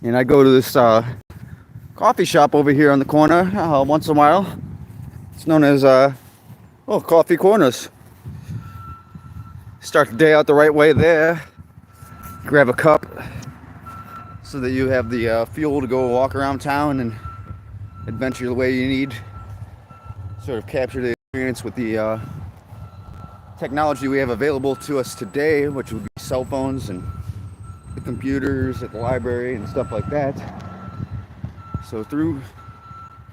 And I go to this coffee shop over here on the corner once in a while. It's known as Coffee Corners. Start the day out the right way there. Grab a cup so that you have the fuel to go walk around town and adventure the way you need. Sort of capture the experience with the technology we have available to us today, which would be cell phones and the computers at the library and stuff like that. So through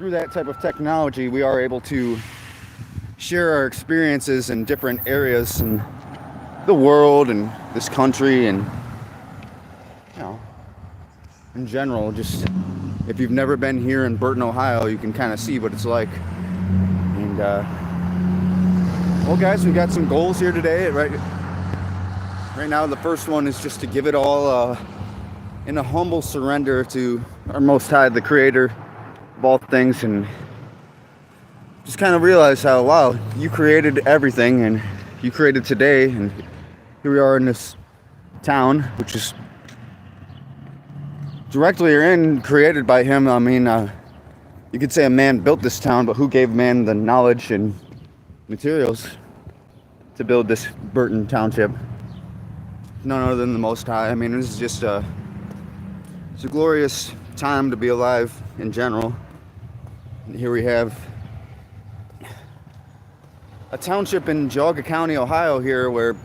that type of technology, we are able to share our experiences in different areas in the world and this country, and in general, just if you've never been here in Burton, Ohio, you can kind of see what it's like. And well, guys, we got some goals here today. Right now, the first one is just to give it all in a humble surrender to our Most High, the Creator of all things, and just kind of realize how, wow, you created everything, and you created today, and here we are in this town, which is directly created by Him. I mean, you could say a man built this town, but who gave man the knowledge and materials to build this Burton Township? None other than the Most High. I mean, this is just it's a glorious time to be alive in general. And here we have a township in Geauga County, Ohio here, where,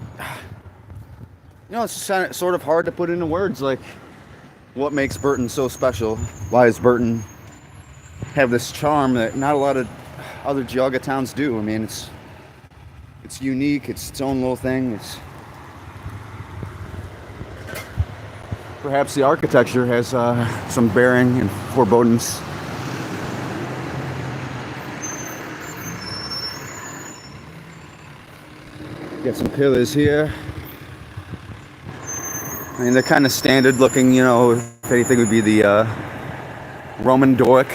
it's sort of hard to put into words, like, what makes Burton so special? Why does Burton have this charm that not a lot of other Geauga towns do? I mean, it's unique. It's its own little thing. It's perhaps the architecture has some bearing and forebodings. Got some pillars here. I mean, they're kind of standard looking, if anything would be the Roman Doric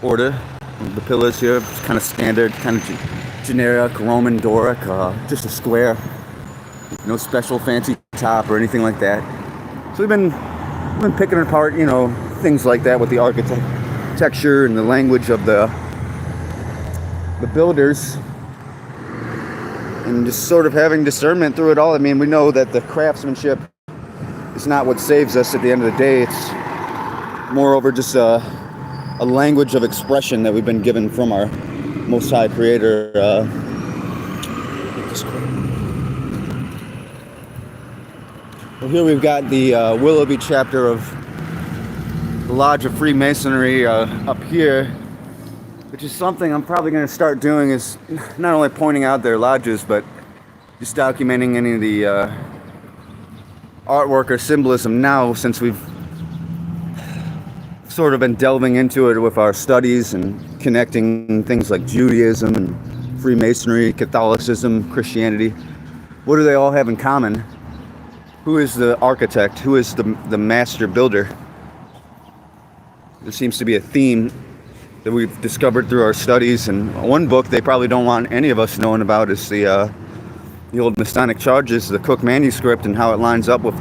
order. The pillars here, it's kind of standard, kind of generic Roman Doric, just a square. No special fancy top or anything like that. So we've been picking apart, things like that with the architecture and the language of the builders, and just sort of having discernment through it all. I mean, we know that the craftsmanship is not what saves us at the end of the day. It's moreover just a language of expression that we've been given from our Most High Creator. Well, here we've got the Willoughby chapter of the Lodge of Freemasonry up here, which is something I'm probably going to start doing, is not only pointing out their lodges, but just documenting any of the artwork or symbolism now, since we've sort of been delving into it with our studies and connecting things like Judaism and Freemasonry, Catholicism, Christianity. What do they all have in common? Who is the architect? Who is the master builder? There seems to be a theme that we've discovered through our studies, and one book they probably don't want any of us knowing about is the old Masonic Charges, the Cook manuscript, and how it lines up with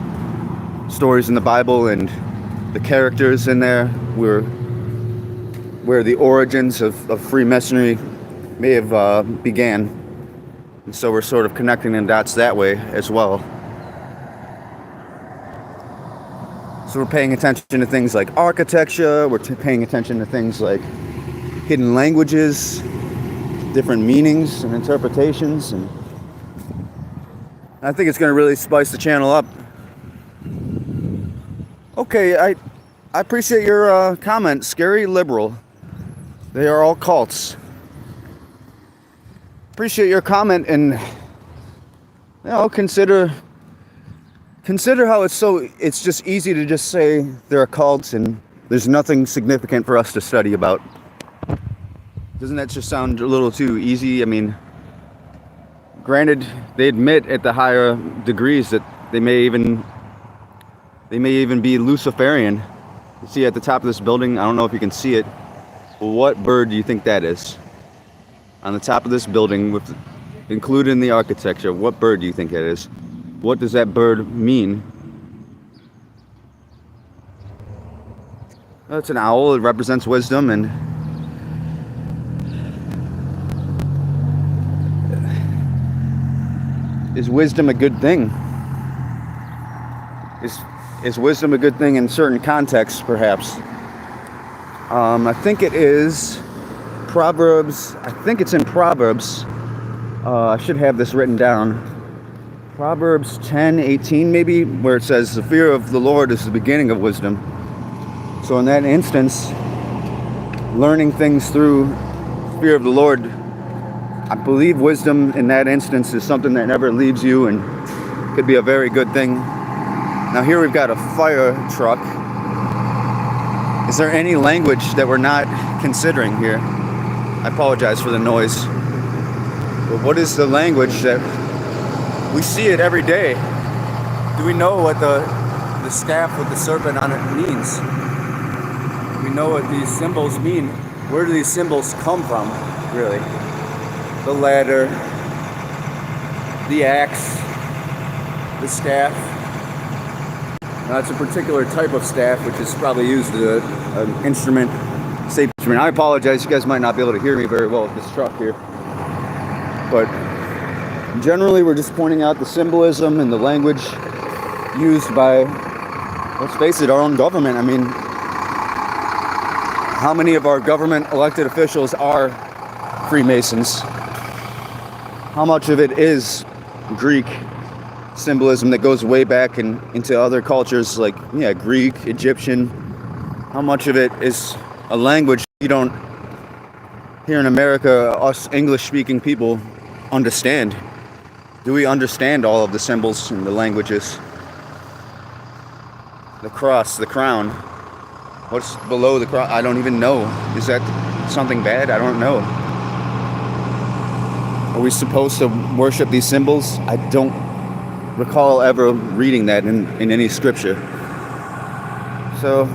stories in the Bible and the characters in there, where the origins of Freemasonry may have began. And so we're sort of connecting the dots that way as well. So we're paying attention to things like architecture, we're paying attention to things like hidden languages, different meanings and interpretations, and I think it's going to really spice the channel up. Okay, I appreciate your comment, Scary Liberal. They are all cults. Appreciate your comment, and consider how it's just easy to just say they're a cult and there's nothing significant for us to study about. Doesn't that just sound a little too easy? I mean, granted, they admit at the higher degrees that they may even be Luciferian. You see at the top of this building, I don't know if you can see it, but what bird do you think that is? On the top of this building, included in the architecture, what bird do you think that is? What does that bird mean? It's an owl. It represents wisdom. And is wisdom a good thing? Is wisdom a good thing in certain contexts, perhaps? I think it is Proverbs. I think it's in Proverbs. I should have this written down. Proverbs 10:18 maybe, where it says, the fear of the Lord is the beginning of wisdom. So in that instance, learning things through fear of the Lord, I believe wisdom in that instance is something that never leaves you and could be a very good thing. Now here we've got a fire truck. Is there any language that we're not considering here? I apologize for the noise. But what is the language that we see it every day? Do we know what the staff with the serpent on it means? Do we know what these symbols mean? Where do these symbols come from, really? The ladder, the axe, the staff. Now, it's a particular type of staff, which is probably used as an instrument, safe instrument. I apologize, you guys might not be able to hear me very well with this truck here. But generally, we're just pointing out the symbolism and the language used by, let's face it, our own government. I mean, how many of our government elected officials are Freemasons? How much of it is Greek symbolism that goes way back into other cultures like, Greek, Egyptian? How much of it is a language you don't, here in America, us English-speaking people understand? Do we understand all of the symbols and the languages? The cross, the crown. What's below the cross? I don't even know. Is that something bad? I don't know. Are we supposed to worship these symbols? I don't recall ever reading that in any scripture. So,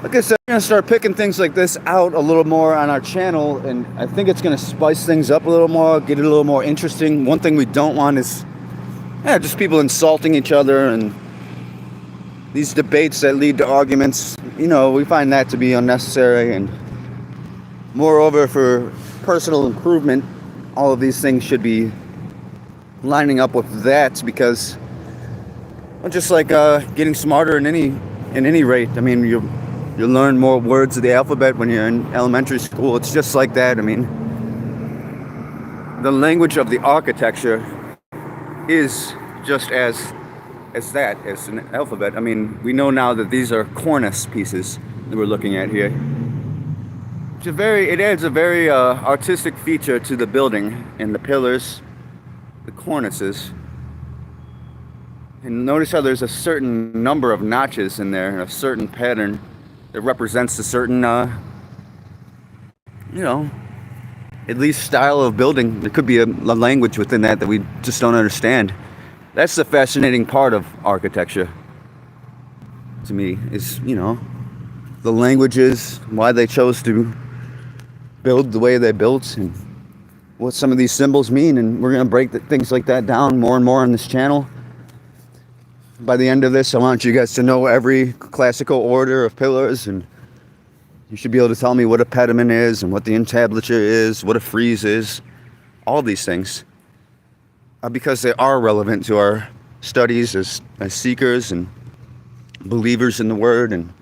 like I said, we're going to start picking things like this out a little more on our channel, and I think it's going to spice things up a little more, get it a little more interesting. One thing we don't want is just people insulting each other and these debates that lead to arguments. We find that to be unnecessary, and moreover, for personal improvement, all of these things should be lining up with that, because just like getting smarter in any rate. I mean, you learn more words of the alphabet when you're in elementary school. It's just like that. I mean, the language of the architecture is just as an alphabet. I mean, we know now that these are cornice pieces that we're looking at here. It adds a very artistic feature to the building, and the pillars, the cornices. And notice how there's a certain number of notches in there, and a certain pattern that represents a certain, at least style of building. There could be a language within that we just don't understand. That's the fascinating part of architecture, to me, is, the languages, why they chose to build the way they built, and what some of these symbols mean. And we're going to break things like that down more and more on this channel. By the end of this, I want you guys to know every classical order of pillars, and you should be able to tell me what a pediment is, and what the entablature is, what a frieze is, all these things, because they are relevant to our studies as seekers and believers in the Word. And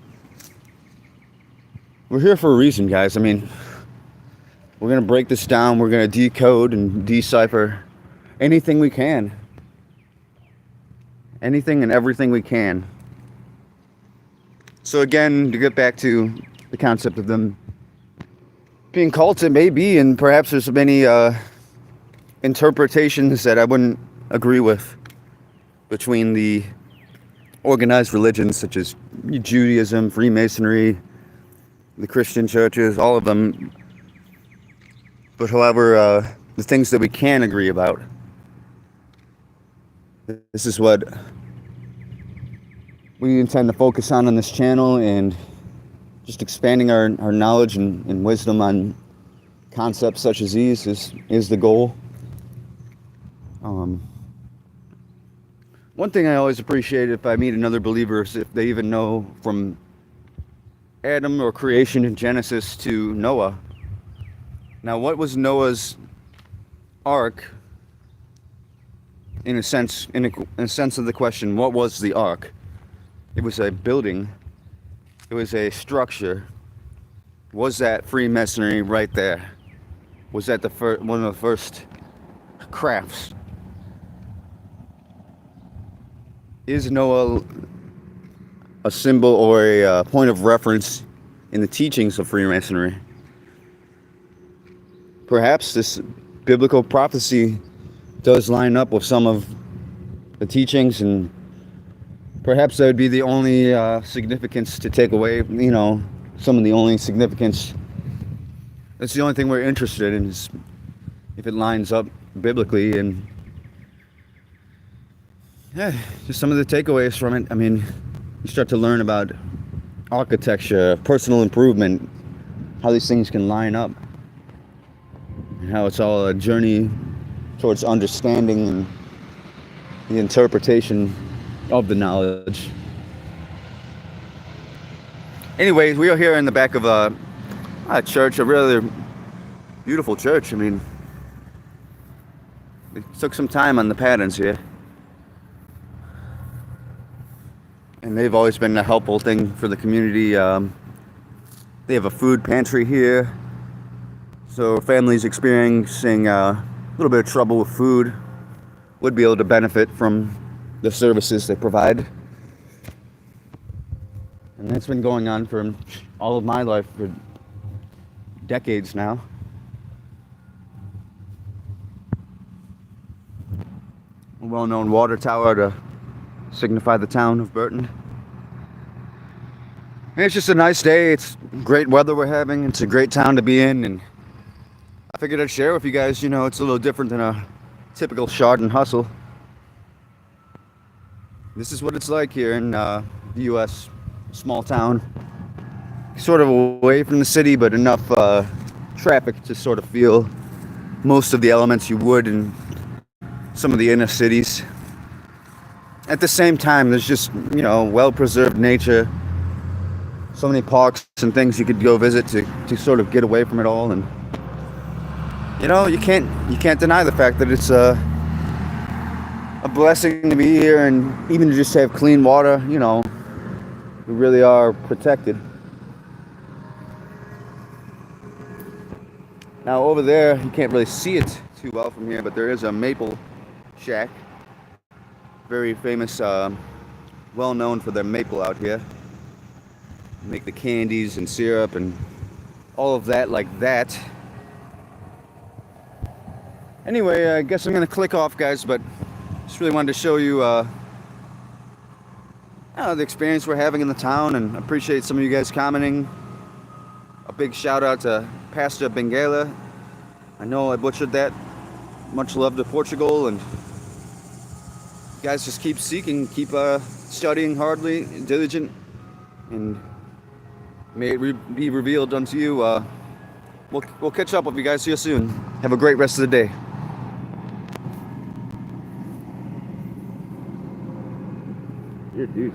we're here for a reason, guys. I mean, we're going to break this down. We're going to decode and decipher anything we can. Anything and everything we can. So again, to get back to the concept of them being cults, it may be, and perhaps there's many interpretations that I wouldn't agree with between the organized religions such as Judaism, Freemasonry, the Christian churches, all of them. But however, the things that we can agree about, this is what we intend to focus on this channel, and just expanding our knowledge and wisdom on concepts such as these is the goal. One thing I always appreciate if I meet another believer is if they even know from Adam or creation in Genesis to Noah. Now, what was Noah's ark? In a sense, in a sense of the question, what was the ark? It was a building. It was a structure. Was that Freemasonry right there? Was that the one of the first crafts? Is Noah a symbol or a point of reference in the teachings of Freemasonry? Perhaps this biblical prophecy does line up with some of the teachings, and perhaps that would be the only significance to take away, some of the only significance. That's the only thing we're interested in, is if it lines up biblically. And yeah, just some of the takeaways from it. I mean, you start to learn about architecture, personal improvement, how these things can line up, and how it's all a journey towards understanding and the interpretation of the knowledge. Anyways, we are here in the back of a church, a really beautiful church. I mean, it took some time on the patterns here. And they've always been a helpful thing for the community. They have a food pantry here. So families experiencing a little bit of trouble with food would be able to benefit from the services they provide. And that's been going on for all of my life, for decades now. A well-known water tower to signify the town of Burton. And it's just a nice day. It's great weather we're having. It's a great town to be in, and I figured I'd share with you guys. It's a little different than a typical Chardon hustle. This is what it's like here in the U.S. Small town, sort of away from the city, but enough traffic to sort of feel most of the elements you would in some of the inner cities. At the same time, there's just, well-preserved nature, so many parks and things you could go visit to sort of get away from it all. And you can't deny the fact that it's a blessing to be here, and even to just have clean water. We really are protected. Now over there, you can't really see it too well from here, but there is a maple shack. Very famous, well known for their maple out here. Make the candies and syrup and all of that like that. Anyway, I guess I'm gonna click off, guys, but just really wanted to show you the experience we're having in the town, and appreciate some of you guys commenting. A big shout out to Pastor Bengala. I know I butchered that. Much love to Portugal, and guys, just keep seeking, keep studying hardly, diligent, and may it be revealed unto you. We'll catch up with you guys here soon. Have a great rest of the day. Dude.